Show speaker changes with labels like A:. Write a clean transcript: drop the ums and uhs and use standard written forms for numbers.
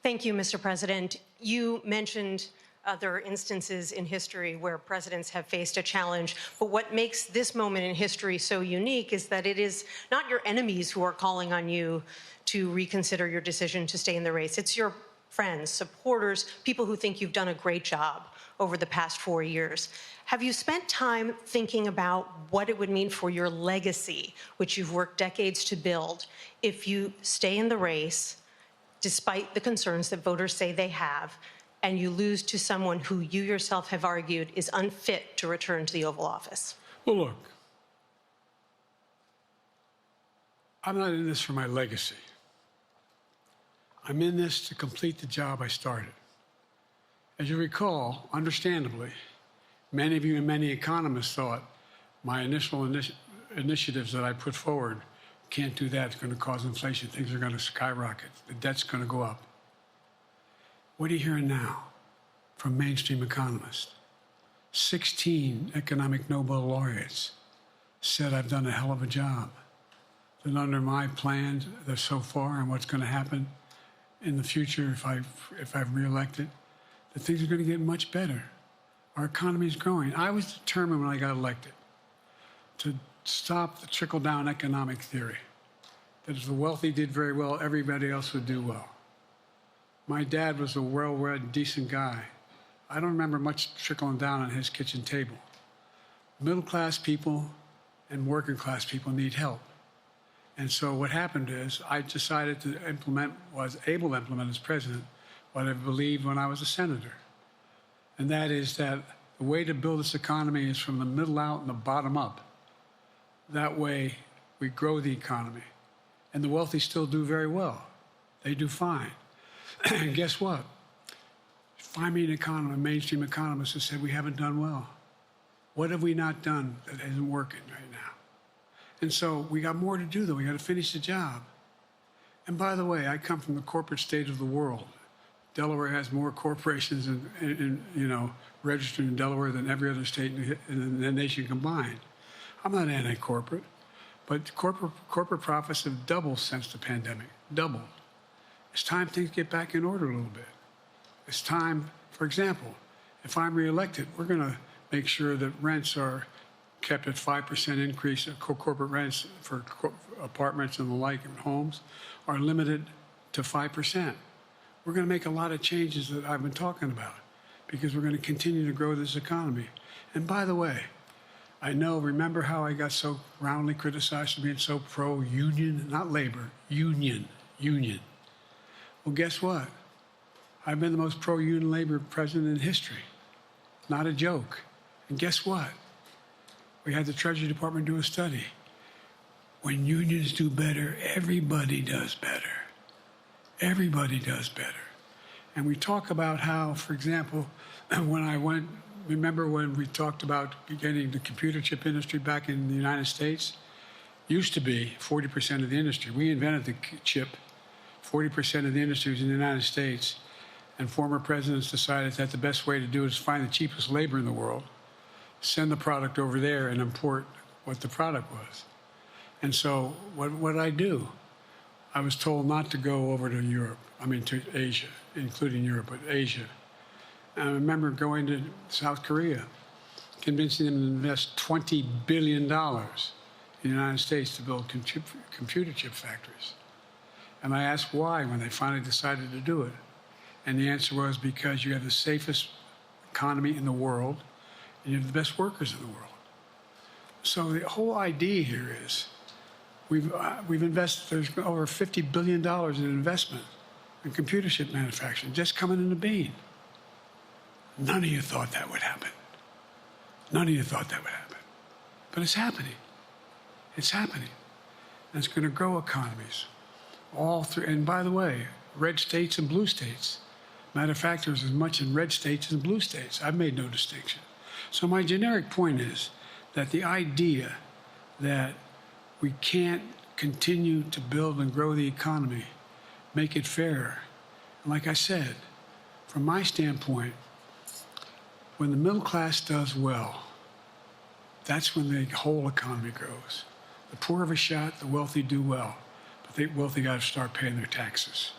A: Thank you, Mr. President. You mentioned other instances in history where presidents have faced a challenge, but what makes this moment in history so unique is that it is not your enemies who are calling on you to reconsider your decision to stay in the race. It's your friends, supporters, people who think you've done a great job over the past 4 years. Have you spent time thinking about what it would mean for your legacy, which you've worked decades to build, if you stay in the race, despite the concerns that voters say they have, and you lose to someone who you yourself have argued is unfit to return to the Oval Office?
B: Well, look, I'm not in this for my legacy. I'm in this to complete the job I started. As you recall, understandably, many of you and many economists thought my initial initiatives that I put forward, can't do that, it's going to cause inflation, things are going to skyrocket, the debt's going to go up. What are you hearing now from mainstream economists? 16 economic Nobel laureates said I've done a hell of a job. That under my plan so far and what's going to happen in the future if I'm reelected, that things are going to get much better. Our economy is growing. I was determined when I got elected to stop the trickle-down economic theory, that if the wealthy did very well, everybody else would do well. My dad was a well-read, decent guy. I don't remember much trickling down on his kitchen table. Middle-class people and working-class people need help. And so what happened is I decided to implement, was able to implement as president, what I believed when I was a senator. And that is that the way to build this economy is from the middle out and the bottom up. That way we grow the economy. And the wealthy still do very well. They do fine. And guess what? Find me an economist, a mainstream economist who said we haven't done well. What have we not done that isn't working right now? And so we got more to do, though. We got to finish the job. And by the way, I come from the corporate state of the world. Delaware has more corporations registered in Delaware than every other state in the nation combined. I'm not anti-corporate, but corporate profits have doubled since the pandemic, doubled. It's time things get back in order a little bit. It's time, for example, if I'm reelected, we're going to make sure that rents are kept at 5% increase, corporate rents for apartments and the like and homes are limited to 5%. We're going to make a lot of changes that I've been talking about because we're going to continue to grow this economy. And by the way, I know, remember how I got so roundly criticized for being so pro-union, not labor, union. Well, guess what? I've been the most pro-union labor president in history. Not a joke. And guess what? We had the Treasury Department do a study. When unions do better, everybody does better. Everybody does better. And we talk about how, for example, remember when we talked about getting the computer chip industry back in the United States? Used to be 40% of the industry. We invented the chip. 40% of the industry was in the United States. And former presidents decided that the best way to do it is find the cheapest labor in the world, send the product over there and import what the product was. And so what did I do? I was told not to go over to Europe, to Asia, including Europe, but Asia. And I remember going to South Korea, convincing them to invest $20 billion in the United States to build computer chip factories. And I asked why when they finally decided to do it. And the answer was because you have the safest economy in the world and you have the best workers in the world. So the whole idea here is we've invested, there's over $50 billion in investment in computer chip manufacturing just coming into being. None of you thought that would happen. None of you thought that would happen. But it's happening. It's happening. And it's going to grow economies all through. And by the way, red states and blue states. Matter of fact, there's as much in red states as in blue states. I've made no distinction. So my generic point is that the idea that we can't continue to build and grow the economy, make it fairer. And like I said, from my standpoint, when the middle class does well, that's when the whole economy grows. The poor have a shot, the wealthy do well, but the wealthy got to start paying their taxes.